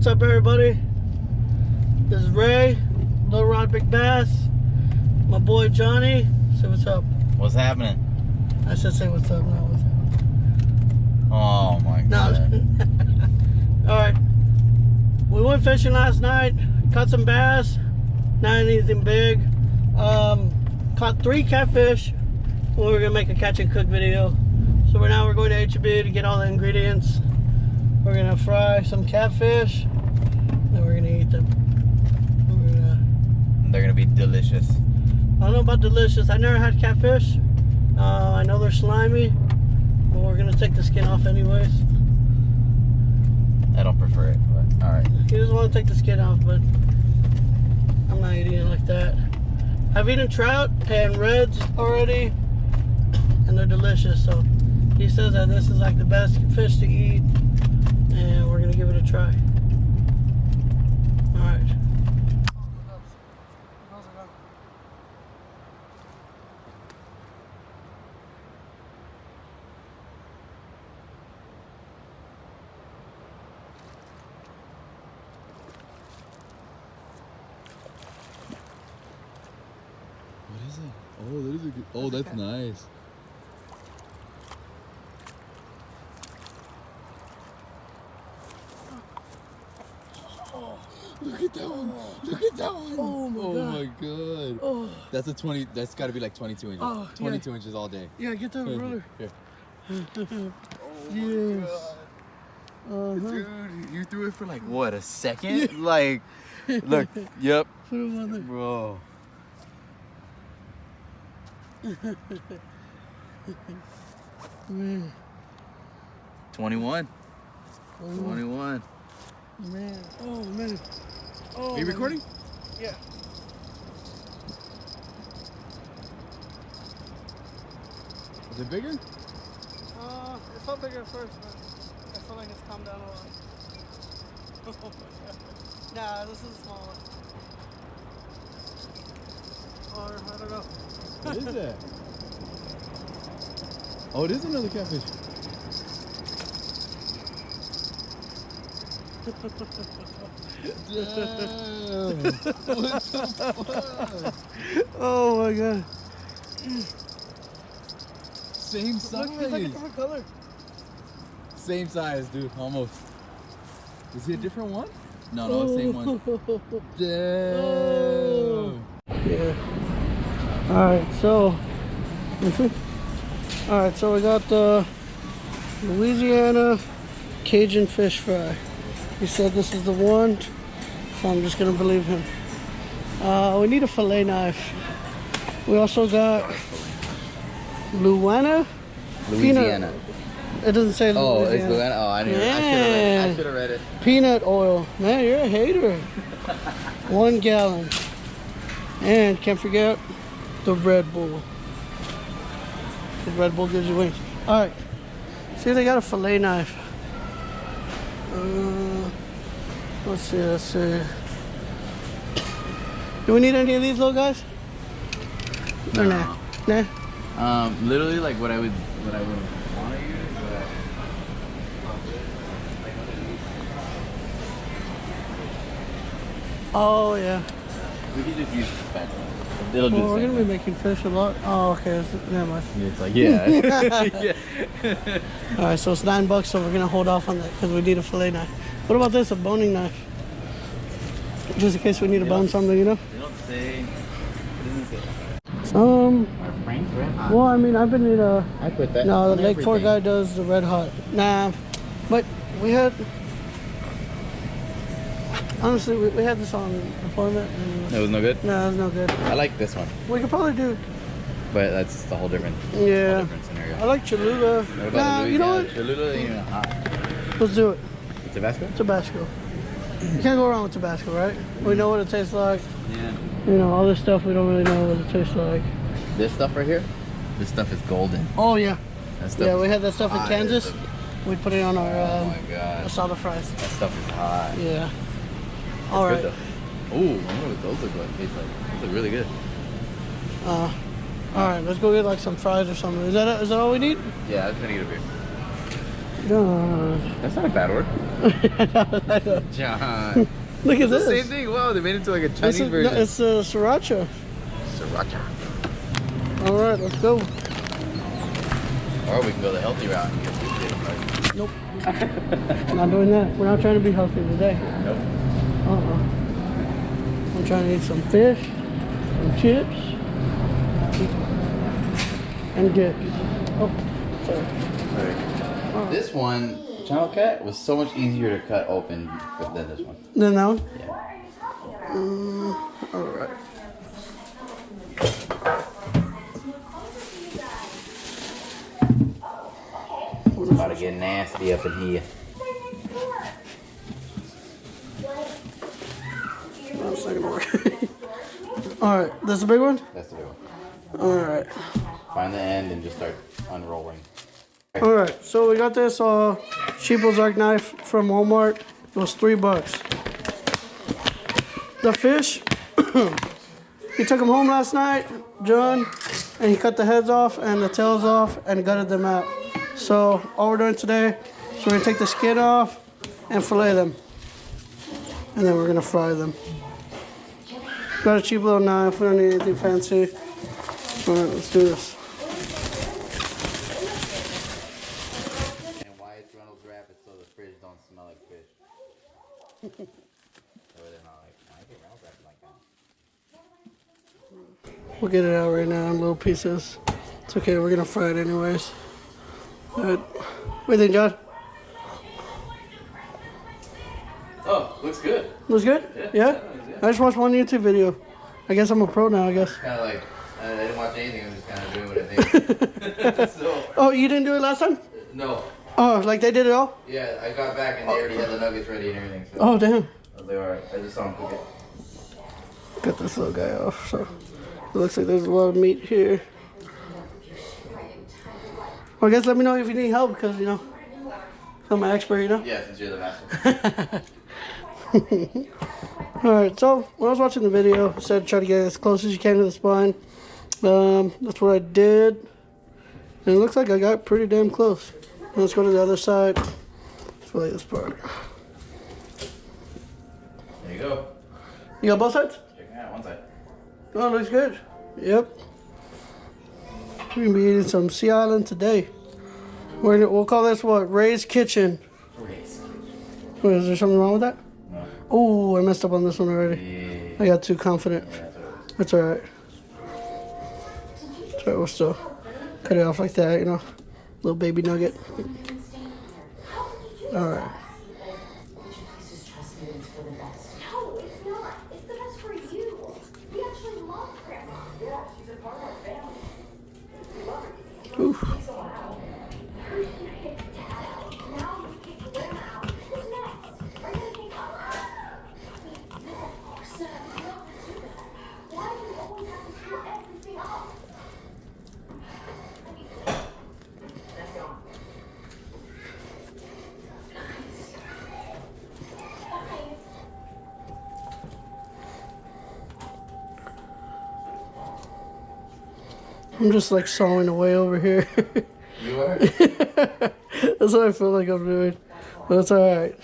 What's up, everybody? This is Ray, Little Rod Big Bass. My boy Johnny. Say what's up. What's happening? I should say what's up, not what's happening. Oh my god. No. Alright. We went fishing last night, caught some bass, not anything big. Caught 3 catfish. We're gonna make a catch and cook video. So right now we're going to H-E-B to get all the ingredients. We're gonna fry some catfish, then we're gonna eat them. They're gonna be delicious. I don't know about delicious. I never had catfish. I know they're slimy, but we're gonna take the skin off anyways. I don't prefer it, but alright. He doesn't want to take the skin off, but I'm not eating it like that. I've eaten trout and reds already, and they're delicious. So he says that this is like the best fish to eat, and we're gonna give it a try. All right. What is it? Oh, that is a good. Oh, that's nice. Look at that one! Look at that one! Oh my god! Oh. That's a 20. That's got to be like 22 inches. Oh, 22 inches all day. Yeah, get that ruler. Here. Yes. Dude, you threw it for like what, a second? Like, look, yep. Put him on there. Bro. Man. 21. 21. Man. Oh man. Oh. Are you recording? Yeah. Is it bigger? It felt bigger at first, but I feel like it's calmed down a lot. Nah, this is a small one. Or, I don't know. What is that? Oh, it is another catfish. Damn. What the fuck? Oh my god. Same size. Look, it's like a different color. Same size, dude. Almost. Is he a different one? No, same one. Damn. Yeah. Alright, so. Alright, so we got the Louisiana Cajun fish fry. He said this is the one, so I'm just gonna believe him. We need a fillet knife. We also got Louisiana. Louisiana. It doesn't say Louisiana. Oh, it's Louisiana. Oh, I didn't. Yeah. I should have read it. Peanut oil. Man, you're a hater. 1 gallon. And can't forget the Red Bull. The Red Bull gives you wings. Alright. See, they got a fillet knife. Let's see. Do we need any of these little guys? Or nah? Nah? Literally like what I would want to use, but Oh, yeah. we could just use the spatula. It'll do Well, the we're same going to be thing. making fish a lot. Oh, okay. Never mind. It's like, yeah. Yeah. Alright, so it's $9, so we're going to hold off on that because we need a fillet knife. What about this? A boning knife? Just in case we need to bone something, you know? They don't say. What does it say? Our Frank's Red Hot. Well, I mean, I've been in a... I put that. No, on the Lake Fort everything. guy does the Red Hot. Nah, but we had... Honestly, we had this on deployment. And It was no good. no, it was no good. I like this one, We could probably do... but that's the whole different. Yeah. Whole different scenario. I like Cholula. What about Nah, the you know what? Cholula ain't even hot. Let's do it. Tabasco? Tabasco. You can't go wrong with Tabasco, right? We know what it tastes like. Yeah. You know, all this stuff, we don't really know what it tastes like. This stuff right here, this stuff is golden. Oh, yeah. That stuff Yeah, we is had that stuff in hot. Kansas. We put it on our Oh my god. asada fries. That stuff is hot. Yeah. It's All good right. though. Ooh, I wonder what those look like. Taste like. Those look really good. All right, let's go get like some fries or something. Is that all we need? Yeah, I was gonna get a beer. John. That's not a bad word. John. Look at It's the this. same thing. Wow, they made it into like a Chinese No, version. it's sriracha. Sriracha. All right, let's go. Or we can go the healthy route and get food. Nope. Not doing that. We're not trying to be healthy today. Nope. I'm trying to eat some fish, some chips, and dips. Oh, sorry. Right. This one, Channel Cat, was so much easier to cut open than this one. Then that one? Yeah. All right. It's about to get nasty up in here. No, it's not gonna work. All right, this is a big one? That's the big one. All right. Find the end and just start unrolling. All right, so we got this cheap Ozark knife from Walmart. It was $3. The fish, he took them home last night, John, and he cut the heads off and the tails off and gutted them out. So all we're doing today is we're gonna take the skin off and fillet them. And then we're gonna fry them. Got a cheap little knife, we don't need anything fancy. All right, let's do this. And why it's Reynolds wrap it so the fridge don't smell like fish. So they're not like, I get Reynolds wrap like that. We'll get it out right now in little pieces. It's okay, we're gonna fry it anyways. Good. What do you think, John? Oh, looks good. Looks good? Yeah? I just watched one YouTube video. I guess I'm a pro now, I guess. Kind of like, I didn't watch anything, I'm just kind of doing what I think. So, Oh, you didn't do it last time? no. Oh, like they did it all? Yeah, I got back and they already had the nuggets ready and everything. So Oh, damn. I was like, alright, I just saw them cook it. Got this little guy off, so it looks like there's a lot of meat here. Well, I guess let me know if you need help, because, you know, I'm an expert, you know? Yeah, since you're the master. Alright, so when I was watching the video, I said try to get as close as you can to the spine. That's what I did. And it looks like I got pretty damn close. Let's go to the other side. Let's fillet this part. There you go. You got both sides? Check it out, one side. Oh, looks good. Yep. We're gonna be eating some Sea Island today. We'll call this what? Ray's Kitchen. Wait, is there something wrong with that? No. Oh, I messed up on this one already. Yeah. I got too confident. Yeah, That's alright. That's alright, we'll still cut it off like that, you know. Little baby nugget. Alright. Oof. I'm just like sawing away over here. You are? That's what I feel like I'm doing. But it's alright.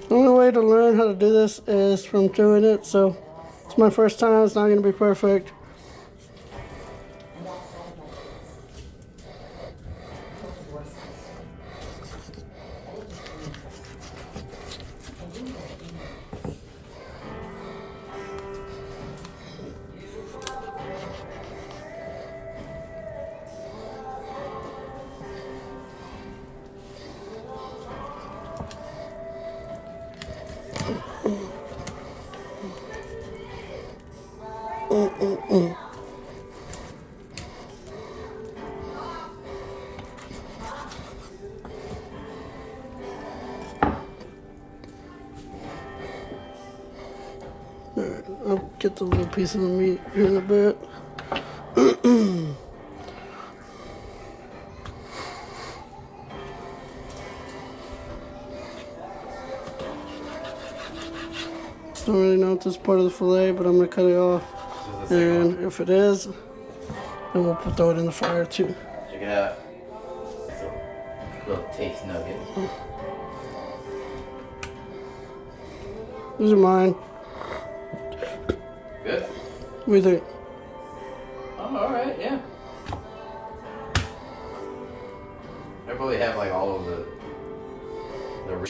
The only way to learn how to do this is from doing it, so it's my first time, it's not going to be perfect. Alright, I'll get the little piece of the meat here in a bit. Don't really know if this is part of the fillet, but I'm gonna cut it off. And if it is, then we'll throw it in the fryer too. Check it out. Little taste nugget. These are mine. Good? What do you think? Oh, alright, yeah. They probably have like all of the We're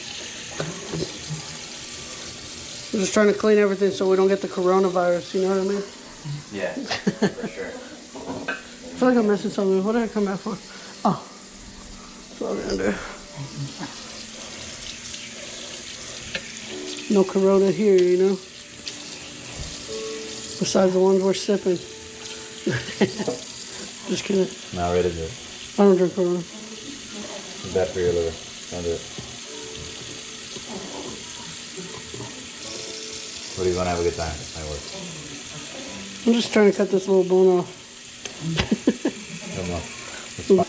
just trying to clean everything so we don't get the coronavirus, you know what I mean? Yeah, for sure. I feel like I'm missing something. What did I come back for? Oh. It's all under. No corona here, you know? Besides the ones we're sipping. Just kidding. Not ready to. I don't drink corona. It's bad for your liver. Don't do it. What are you gonna have a good time? That's my word. I'm just trying to cut this little bone off. Come on. It's fine.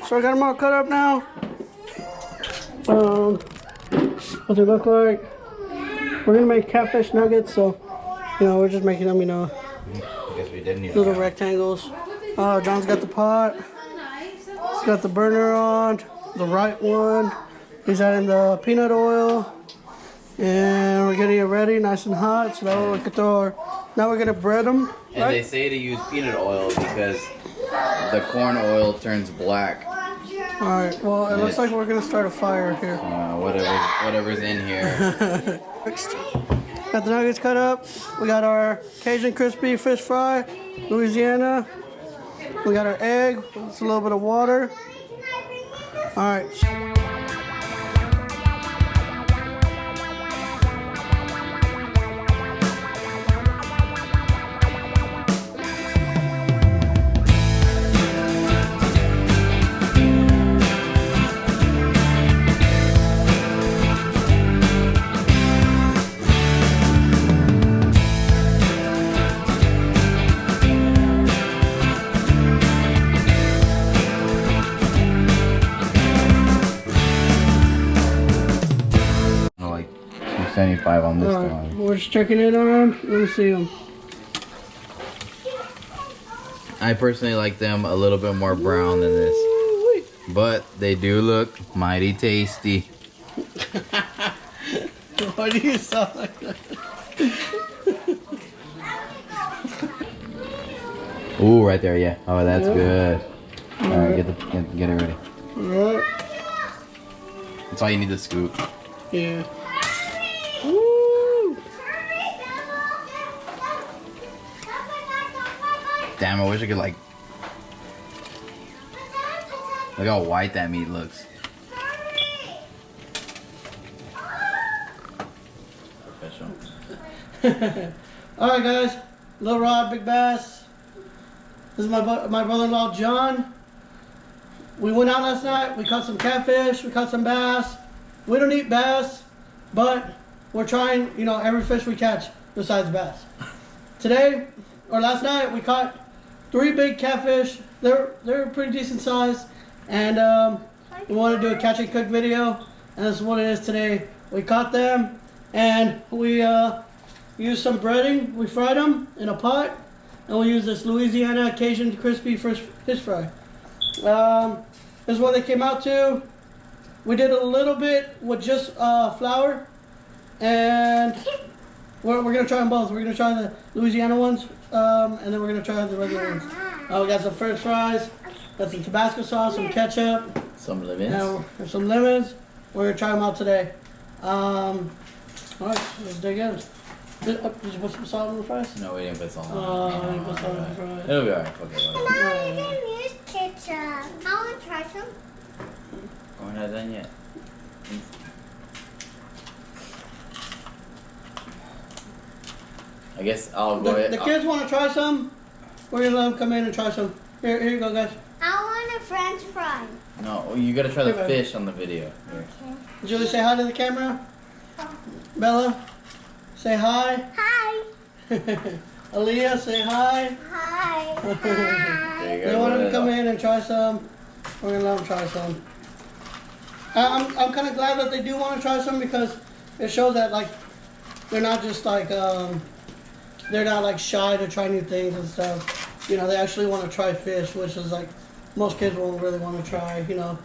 So I got them all cut up now. What they look like. We're gonna make catfish nuggets, so you know we're just making them, you know, I guess we didn't even little go. rectangles. John's got the pot. He's got the burner on, the right one. He's adding the peanut oil, and we're getting it ready, nice and hot. So that way we can throw our. Now we're gonna bread them. And they say to use peanut oil because the corn oil turns black. Alright, well, it looks like we're gonna start a fire here. Whatever's in here. Next. Got the nuggets cut up. We got our Cajun crispy fish fry, Louisiana. We got our egg. It's a little bit of water. Alright. Like 275 on this Alright, one. we're just checking in on them. Let me see them. I personally like them a little bit more brown than this, but they do look mighty tasty. Why do you sound like that? Ooh, right there, yeah. Oh, that's Yeah. good. All right, get it ready. Alright. That's all you need to scoop. Yeah. Woo! Damn, I wish I could like. Look how white that meat looks. Professional. Alright guys, Little Rod, Big Bass. This is my brother-in-law John. We went out last night, we caught some catfish, we caught some bass. We don't eat bass, but we're trying, you know, every fish we catch besides bass. Today, or last night, we caught 3 big catfish. They're pretty decent size, and we want to do a catch and cook video, and this is what it is today. We caught them, and we used some breading. We fried them in a pot, and we used this Louisiana Cajun crispy fish fry. This is what they came out to. We did a little bit with just flour, and we're gonna try them both. We're gonna try the Louisiana ones, and then we're gonna try the regular ones. We got some French fries, got some Tabasco sauce, some ketchup, Some lemons. and some lemons. We're gonna try them out today. All right, let's dig in. Did you put some salt on the fries? No, we didn't put salt Oh, on. I didn't put salt on the fries. It'll be alright. Okay, whatever. No, I didn't use ketchup. I want to try some. We're not done yet. I guess I'll go ahead. The kids want to try some. We're gonna let them come in and try some. Here you go, guys. I want a French fry. No, you gotta try the Here, baby. fish on the video. Here. Okay. Julie, say hi to the camera. Bella, say hi. Hi. Aaliyah, say hi. Hi. There you They go. want them to come in and try some. We're gonna let them try some. I'm kind of glad that they do want to try some because it shows that like they're not just like they're not like shy to try new things and stuff. You know, they actually want to try fish, which is like most kids won't really want to try. You know,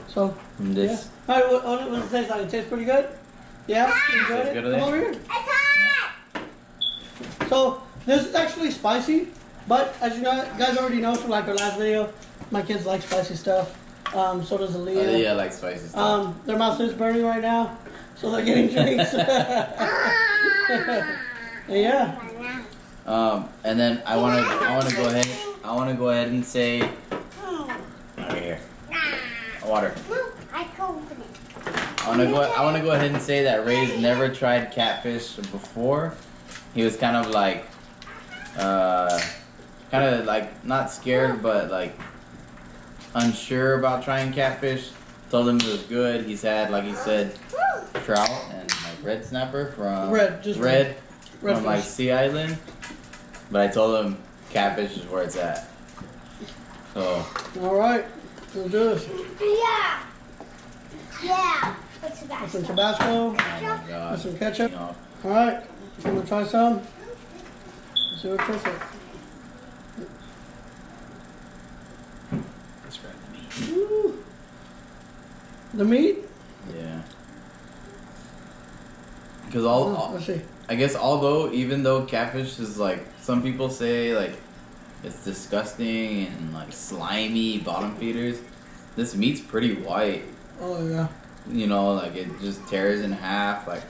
so This. yeah. All right, what does it taste like? It tastes pretty good. Yeah, you enjoyed Tastes it. good, Come over here. It's hot. So this is actually spicy, but as you guys already know from like our last video, my kids like spicy stuff. So does Aaliyah. Yeah, I like spicy stuff. Their mouth is burning right now, so they're getting drinks. Yeah. And then I wanna go ahead and say right here. Water. I can open it. I wanna go ahead and say that Ray's never tried catfish before. He was kind of like not scared but like unsure about trying catfish. Told him it was good. He's had, like he said, trout and like red snapper from Red from like fish. Sea Island. But I told him catfish is where it's at. So All right, let's do this. Yeah. Yeah. What's the With best? some Tabasco, oh my with god. some ketchup. You know, All right, I'm gonna try some. Let's see what it tastes like. describe the meat. Ooh. The meat? Yeah. Because Let's see. I guess even though catfish is like, some people say like it's disgusting and like slimy bottom feeders, this meat's pretty white. Oh yeah. You know, like it just tears in half. Like,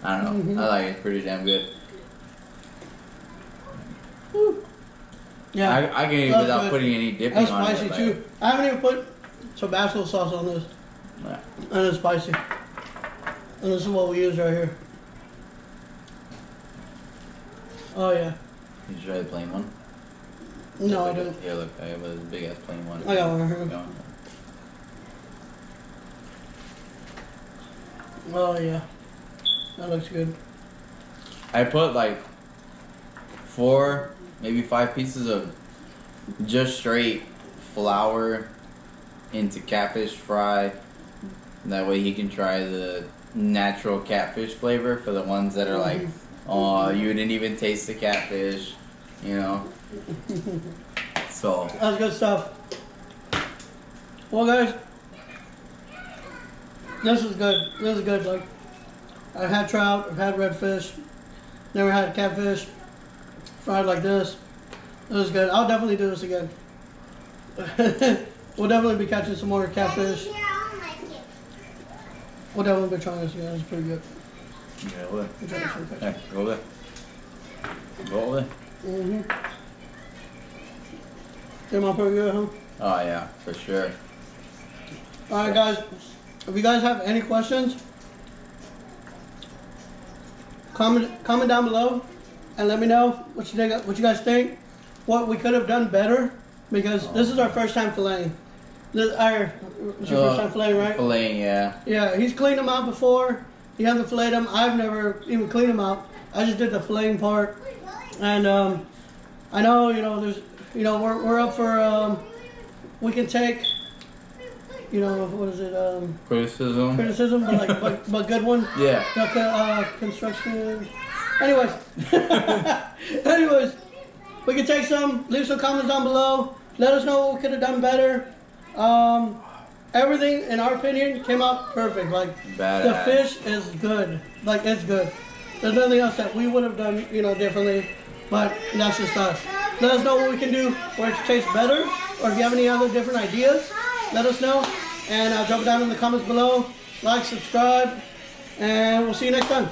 I don't know. I like it pretty damn good. Woo. Yeah. I can eat That's without good. putting any dipping That's on spicy it. Like, too. I haven't even put Tabasco sauce on this, yeah. and it's spicy. And this is what we use right here. Oh yeah. Did you try the plain one? No, I Look, didn't. Here, look. I have a big ass plain one. I got one right here. Got one. Oh yeah. That looks good. I put like 4, maybe 5 pieces of just straight flour into catfish fry. That way he can try the natural catfish flavor for the ones that are like, oh, you didn't even taste the catfish, you know. So That's good stuff. Well, guys, this is good. This is good. Like, I've had trout, I've had redfish, never had catfish fried like this. This is good. I'll definitely do this again. We'll definitely be catching some more catfish. Yeah, I don't like it. We'll definitely be trying this again. It's pretty good. yeah, over there. We'll try some catfish. Hey, go over there. Go over there. Came out pretty good, huh? Oh yeah, for sure. Alright guys, if you guys have any questions, comment down below and let me know what you guys think, what we could have done better, because this is our first time filleting. It's your first time filleting, right? Filleting, yeah. Yeah, he's cleaned them out before. He hasn't filleted them. I've never even cleaned them out. I just did the filleting part. And I know, there's, we're up for, we can take, what is it? Criticism. but good one. Yeah. Construction. Anyways, we can take some. Leave some comments down below. Let us know what we could have done better. Everything, in our opinion, came out perfect. Like, Badass. the fish is good. Like, it's good. There's nothing else that we would have done, differently. But that's just us. Let us know what we can do for it to taste better. Or if you have any other different ideas, let us know. And drop it down in the comments below. Like, subscribe. And we'll see you next time.